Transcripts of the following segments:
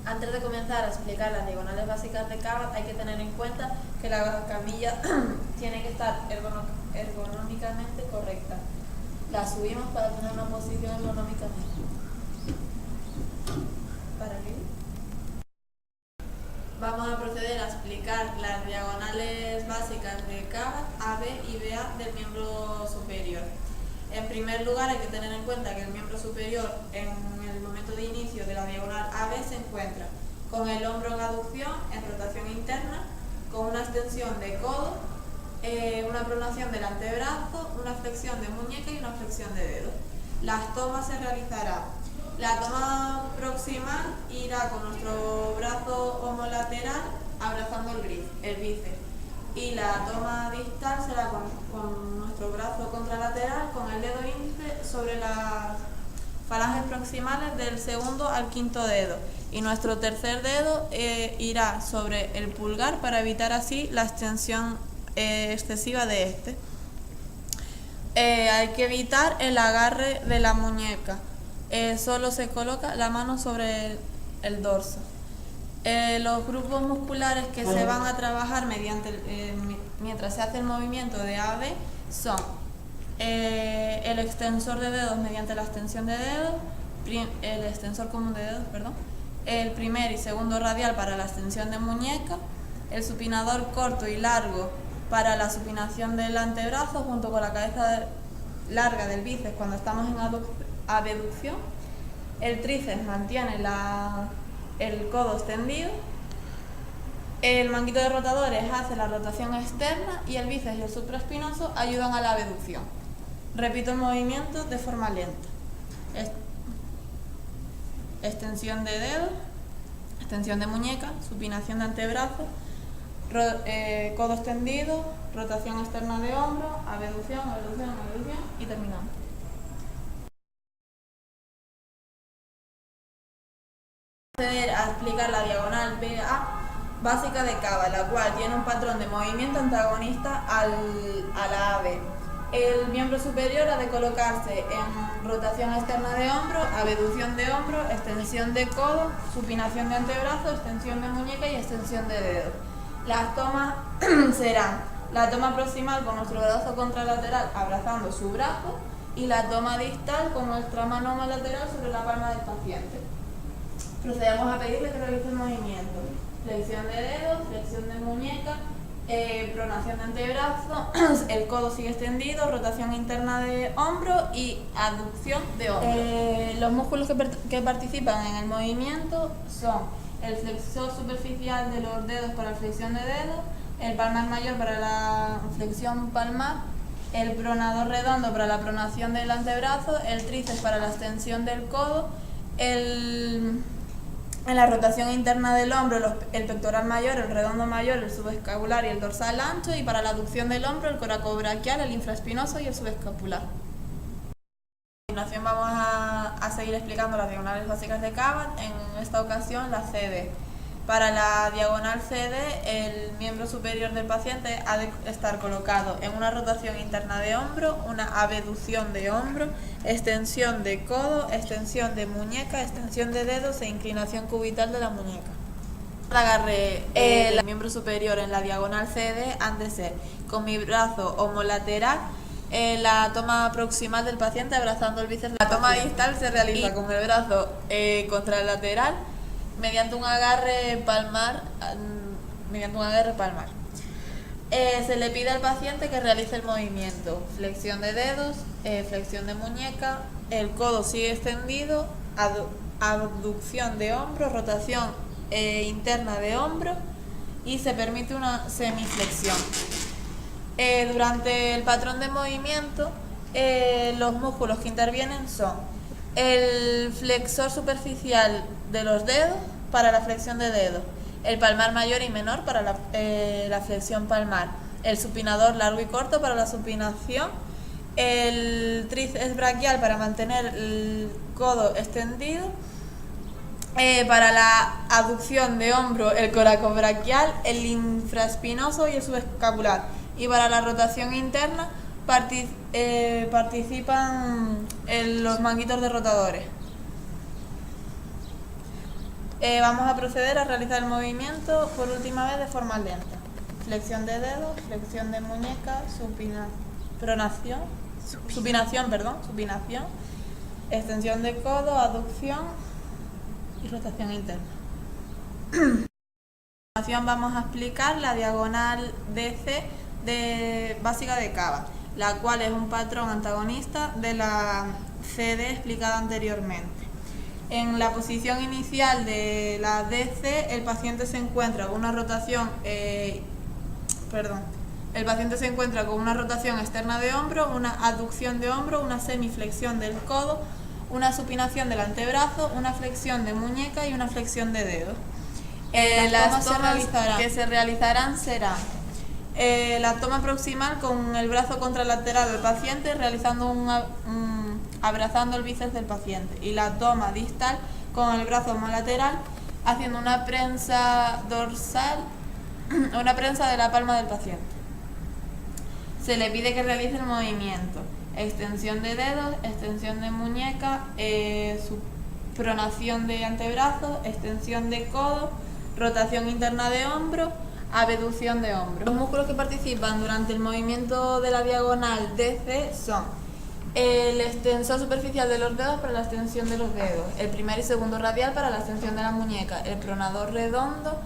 Antes de comenzar a explicar las diagonales básicas de Cabot, hay que tener en cuenta que la camilla tiene que estar ergonómicamente correcta. La subimos para tener una posición ergonómica mejor. ¿Para qué? Vamos a proceder a explicar las diagonales básicas de Cabot, AB y BA del miembro superior. En primer lugar, hay que tener en cuenta que el miembro superior en el momento de inicio de la diagonal AB se encuentra con el hombro en aducción, en rotación interna, con una extensión de codo, una pronación del antebrazo, una flexión de muñeca y una flexión de dedo. Las tomas se realizarán. La toma proximal irá con nuestro brazo homolateral abrazando el bíceps. Y la toma distal será con nuestro brazo contralateral con el dedo índice sobre las falanges proximales del segundo al quinto dedo, y nuestro tercer dedo irá sobre el pulgar para evitar así la extensión excesiva de este. Hay que evitar el agarre de la muñeca, solo se coloca la mano sobre el dorso. Los grupos musculares que se van a trabajar mientras se hace el movimiento de AB son el extensor de dedos mediante la extensión de dedos, el extensor común de dedos, el primer y segundo radial para la extensión de muñeca, el supinador corto y largo para la supinación del antebrazo junto con la cabeza larga del bíceps cuando estamos en abducción, el tríceps mantiene el codo extendido, el manguito de rotadores hace la rotación externa y el bíceps y el supraespinoso ayudan a la abducción. Repito el movimiento de forma lenta. Extensión de dedo, extensión de muñeca, supinación de antebrazo, codo extendido, rotación externa de hombro, abducción, abducción, abducción y terminamos. Proceder a explicar la diagonal BA básica de Cabot, la cual tiene un patrón de movimiento antagonista a la AB. El miembro superior ha de colocarse en rotación externa de hombro, abducción de hombro, extensión de codo, supinación de antebrazo, extensión de muñeca y extensión de dedo. Las tomas serán la toma proximal con nuestro brazo contralateral abrazando su brazo y la toma distal con nuestra mano homolateral sobre la palma del paciente. Procedemos a pedirle que realice el movimiento. Flexión de dedos, flexión de muñeca, pronación de antebrazo, el codo sigue extendido, rotación interna de hombro y abducción de hombro. Los músculos que participan en el movimiento son el flexor superficial de los dedos para la flexión de dedos, el palmar mayor para la flexión palmar, el pronador redondo para la pronación del antebrazo, el tríceps para la extensión del codo, en la rotación interna del hombro, el pectoral mayor, el redondo mayor, el subescapular y el dorsal ancho, y para la aducción del hombro, el coracobraquial, el infraespinoso y el subescapular. A continuación vamos a seguir explicando las diagonales básicas de Cabot, en esta ocasión la CD. Para la diagonal CD, el miembro superior del paciente ha de estar colocado en una rotación interna de hombro, una abducción de hombro, extensión de codo, extensión de muñeca, extensión de dedos e inclinación cubital de la muñeca. El agarre el miembro superior en la diagonal CD han de ser con mi brazo homolateral, la toma proximal del paciente abrazando el bíceps. La toma distal se realiza con el brazo contralateral mediante un agarre palmar. Se le pide al paciente que realice el movimiento: flexión de dedos, flexión de muñeca, el codo sigue extendido, abducción de hombro, rotación interna de hombro y se permite una semiflexión. Durante el patrón de movimiento, los músculos que intervienen son el flexor superficial de los dedos para la flexión de dedos, el palmar mayor y menor para la flexión palmar, el supinador largo y corto para la supinación, el tríceps braquial para mantener el codo extendido, para la aducción de hombro el coracobraquial, el infraespinoso y el subescapular, y para la rotación interna participan los manguitos de rotadores. Vamos a proceder a realizar el movimiento por última vez de forma lenta. Flexión de dedos, flexión de muñeca, supinación, extensión de codo, aducción y rotación interna. A continuación vamos a explicar la diagonal DC básica de Cava, la cual es un patrón antagonista de la CD explicada anteriormente. En la posición inicial de la DC, el paciente se encuentra con una rotación, externa de hombro, una aducción de hombro, una semiflexión del codo, una supinación del antebrazo, una flexión de muñeca y una flexión de dedo. Las tomas que se realizarán serán la toma proximal con el brazo contralateral del paciente abrazando el bíceps del paciente, y la toma distal con el brazo homolateral haciendo una prensa dorsal, una prensa de la palma del paciente. Se le pide que realice el movimiento: extensión de dedos, extensión de muñeca, pronación de antebrazo, extensión de codo, rotación interna de hombro, abducción de hombro. Los músculos que participan durante el movimiento de la diagonal DC son el extensor superficial de los dedos para la extensión de los dedos, el primer y segundo radial para la extensión de la muñeca, el pronador redondo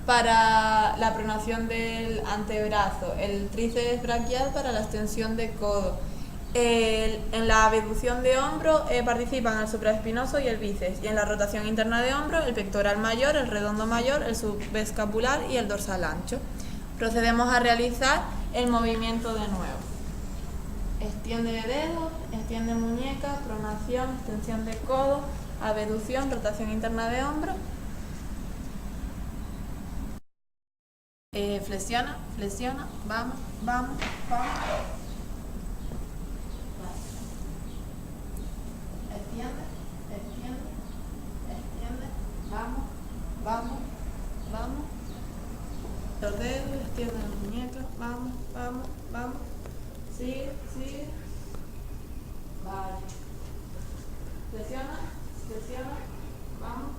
para la pronación del antebrazo, el tríceps braquial para la extensión de codo. En la abducción de hombro participan el supraespinoso y el bíceps, y en la rotación interna de hombro el pectoral mayor, el redondo mayor, el subescapular y el dorsal ancho. Procedemos a realizar el movimiento de nuevo. Extiende de dedos, extiende muñeca, pronación, extensión de codo, abducción, rotación interna de hombro. Flexiona, vamos. Extiende, vamos. Los dedos, extiende la muñeca, vamos. Sigue. Vale. Flexiona, vamos.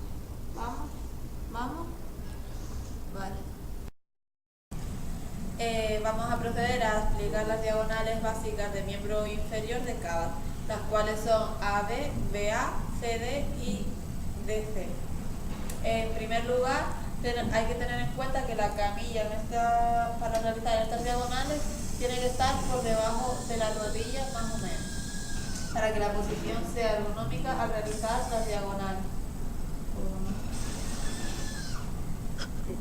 Vale. Vamos a proceder a explicar las diagonales básicas del miembro inferior de Cava, las cuales son AB, BA, CD y DC. En primer lugar, hay que tener en cuenta que la camilla para realizar estas diagonales tiene que estar por debajo de la rodilla más o menos, para que la posición sea ergonómica al realizar las diagonales.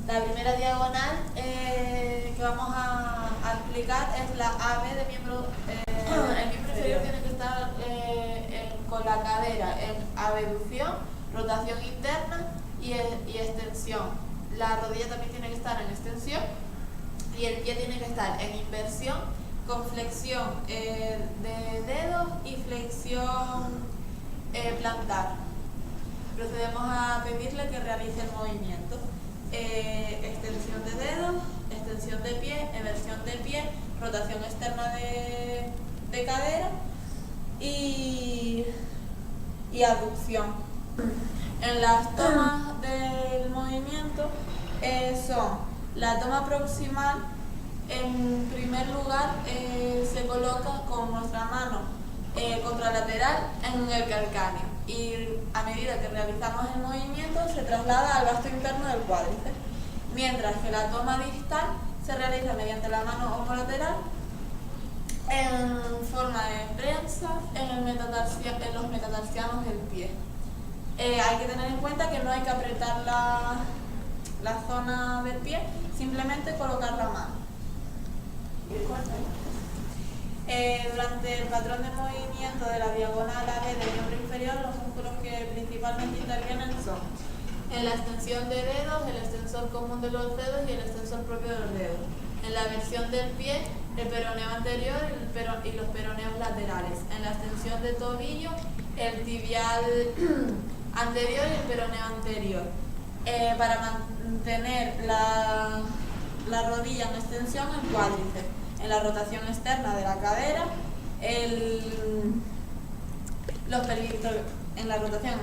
La primera diagonal que vamos a explicar es la AB de miembro. El miembro inferior tiene que estar con la cadera en abducción, rotación interna y extensión. La rodilla también tiene que estar en extensión y el pie tiene que estar en inversión, con flexión de dedos y flexión plantar. Procedemos a pedirle que realice el movimiento. Extensión de dedos, extensión de pie, eversión de pie, rotación externa de cadera y aducción. En las tomas del movimiento son la toma proximal. En primer lugar se coloca con nuestra mano contralateral en el calcáneo, y a medida que realizamos el movimiento se traslada al vasto interno del cuádriceps, mientras que la toma distal se realiza mediante la mano homolateral en forma de prensa en los metatarsianos del pie. Hay que tener en cuenta que no hay que apretar la zona del pie, simplemente colocar la mano. Durante el patrón de movimiento de la diagonal AB del miembro inferior, los músculos que principalmente intervienen son en la extensión de dedos, el extensor común de los dedos y el extensor propio de los dedos. En la versión del pie, el peroneo anterior y los peroneos laterales. En la extensión de tobillo, el tibial anterior y el peroneo anterior. Para mantener la rodilla en extensión, el cuádriceps. En la rotación externa de la cadera, en la rotación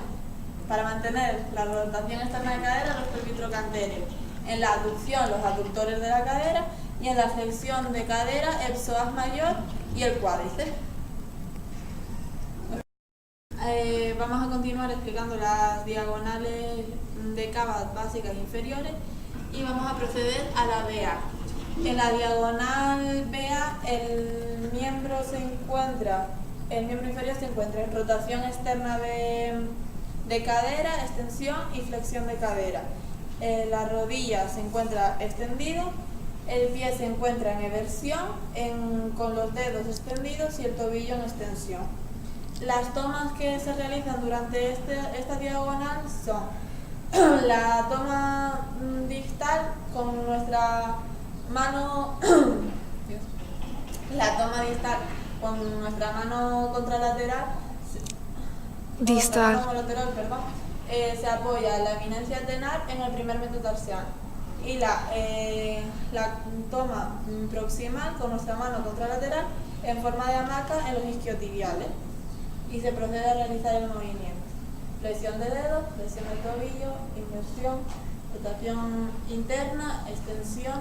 para mantener la rotación externa de cadera, los presbítrocanterios. En la aducción, los aductores de la cadera, y en la flexión de cadera, el psoas mayor y el cuádriceps. Vamos a continuar explicando las diagonales de cava básicas inferiores y vamos a proceder a la BA. En la diagonal BA el miembro inferior se encuentra en rotación externa de cadera, extensión y flexión de cadera. La rodilla se encuentra extendida, el pie se encuentra en eversión con los dedos extendidos y el tobillo en extensión. Las tomas que se realizan durante esta diagonal son la toma distal con nuestra mano la toma distal con nuestra mano contralateral se apoya la eminencia tenar en el primer metatarsiano y la toma proximal con nuestra mano contralateral en forma de hamaca en los isquiotibiales. Y se procede a realizar el movimiento. Flexión de dedos, flexión del tobillo, inversión, rotación interna, extensión.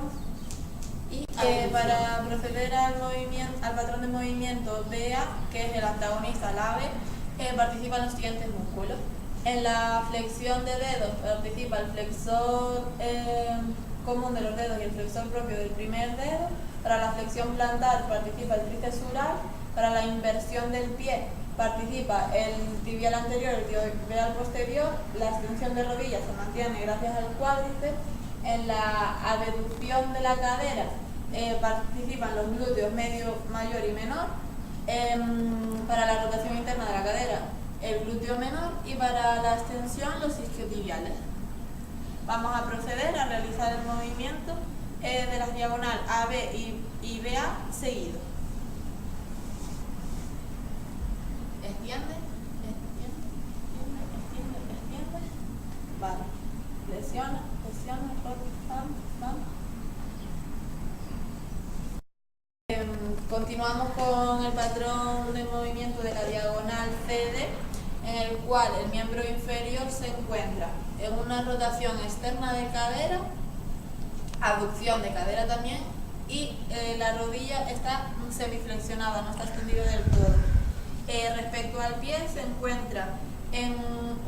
Y para proceder al patrón de movimiento BA, que es el antagonista al AVE, participan los siguientes músculos. En la flexión de dedos participa el flexor común de los dedos y el flexor propio del primer dedo. Para la flexión plantar participa el tríceps sural. Para la inversión del pie participa el tibial anterior y el tibial posterior. La extensión de rodillas se mantiene gracias al cuádriceps. En la abducción de la cadera participan los glúteos medio, mayor y menor. Para la rotación interna de la cadera, el glúteo menor, y para la extensión, los isquiotibiales. Vamos a proceder a realizar el movimiento de la diagonal AB y BA seguido. Extiende. Vale. Flexiona, continuamos con el patrón de movimiento de la diagonal CD, en el cual el miembro inferior se encuentra en una rotación externa de cadera, abducción de cadera también, y la rodilla está semiflexionada, no está extendido del todo. Respecto al pie, se encuentra en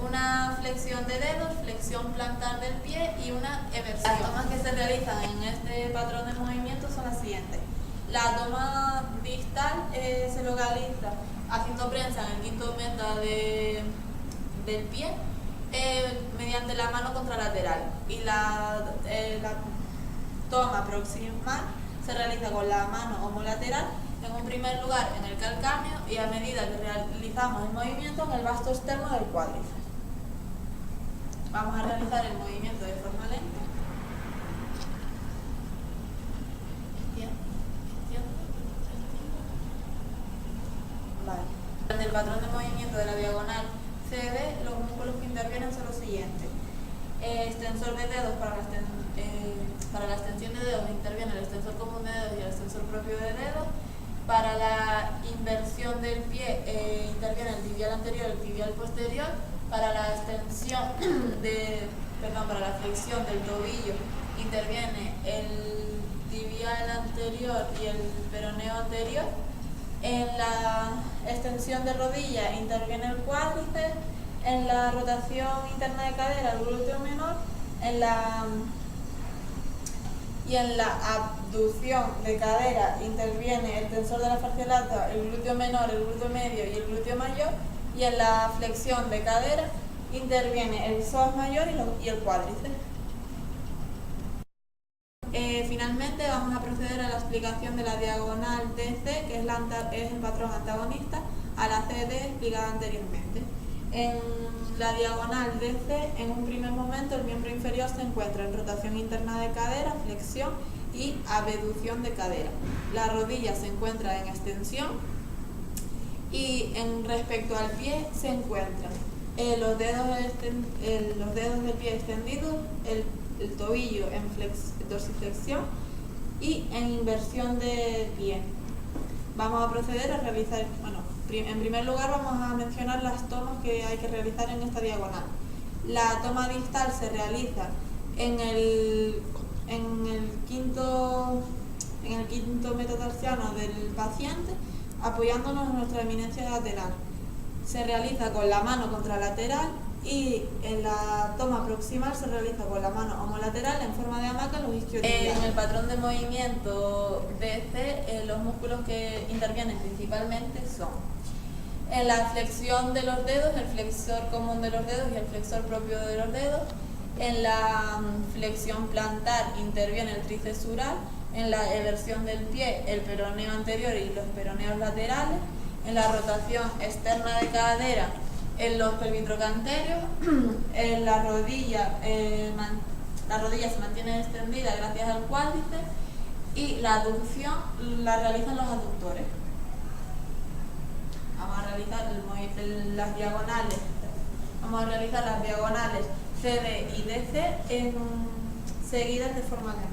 una flexión de dedos, flexión plantar del pie y una eversión. Las tomas que se realizan en este patrón de movimiento son las siguientes. La toma distal se localiza haciendo prensa en el quinto meta del pie mediante la mano contralateral, y la toma proximal se realiza con la mano homolateral en un primer lugar en el calcáneo y a medida que realizamos el movimiento en el vasto externo del cuádriceps. Vamos a realizar el movimiento de forma lenta. Vale. En el patrón de movimiento de la diagonal CD, los músculos que intervienen son los siguientes. Extensor de dedos, para la extensión de dedos interviene el extensor común de dedos y el extensor propio de dedos. Para la inversión del pie interviene el tibial anterior y el tibial posterior. Para la para la flexión del tobillo interviene el tibial anterior y el peroneo anterior. En la extensión de rodilla interviene el cuádriceps. En la rotación interna de cadera, el glúteo menor. Y en la abducción de cadera interviene el tensor de la fascia lata, el glúteo menor, el glúteo medio y el glúteo mayor. Y en la flexión de cadera interviene el psoas mayor y el cuádriceps. Finalmente vamos a proceder a la explicación de la diagonal DC, que es el patrón antagonista a la CD explicada anteriormente. En la diagonal DC, en un primer momento, el miembro inferior se encuentra en rotación interna de cadera, flexión y abducción de cadera. La rodilla se encuentra en extensión y respecto al pie se encuentran los dedos del pie extendidos, el tobillo en dorsiflexión y en inversión de pie. Vamos a proceder a realizar, en primer lugar vamos a mencionar las tomas que hay que realizar en esta diagonal. La toma distal se realiza en el quinto metatarsiano del paciente, apoyándonos en nuestra eminencia lateral. Se realiza con la mano contralateral y en la toma proximal se realiza con la mano homolateral en forma de hamaca en los isquiotibiales. En el patrón de movimiento DC, los músculos que intervienen principalmente son en la flexión de los dedos, el flexor común de los dedos y el flexor propio de los dedos. En la flexión plantar interviene el tríceps sural. En la eversión del pie, el peroneo anterior y los peroneos laterales. En la rotación externa de cadera, en los pelvitrocanterios. En la rodilla se mantiene extendida gracias al cuádriceps, y la aducción la realizan los aductores. Vamos a realizar las diagonales. Vamos a realizar las diagonales CD y DC seguidas de forma lenta.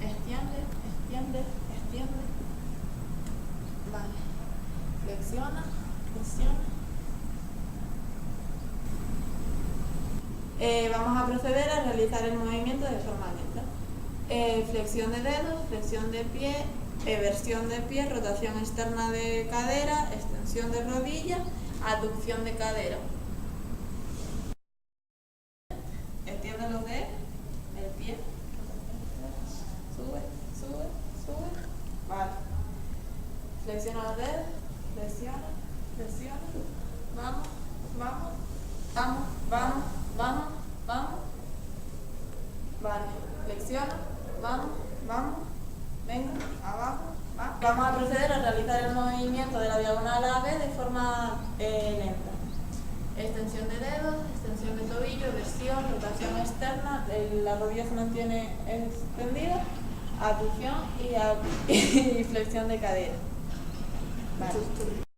Extiende, extiende, extiende. Vale. Flexiona, flexiona. Vamos a proceder a realizar el movimiento de forma lenta. Flexión de dedos, flexión de pie, eversión de pie, rotación externa de cadera, extensión de rodilla, aducción de cadera. Extiende los dedos, el pie. Sube, sube, sube. Vale. Flexiona los dedos, flexiona, flexiona. Vamos, vamos, vamos, vamos, vamos, vamos. Vale. Flexiona, vamos, vamos. Venga, abajo, va. Vamos a proceder a realizar el movimiento de la diagonal AB de forma lenta. Extensión de dedos, extensión de tobillo, eversión, rotación externa, la rodilla se mantiene extendida, aducción y flexión de cadera. Vale.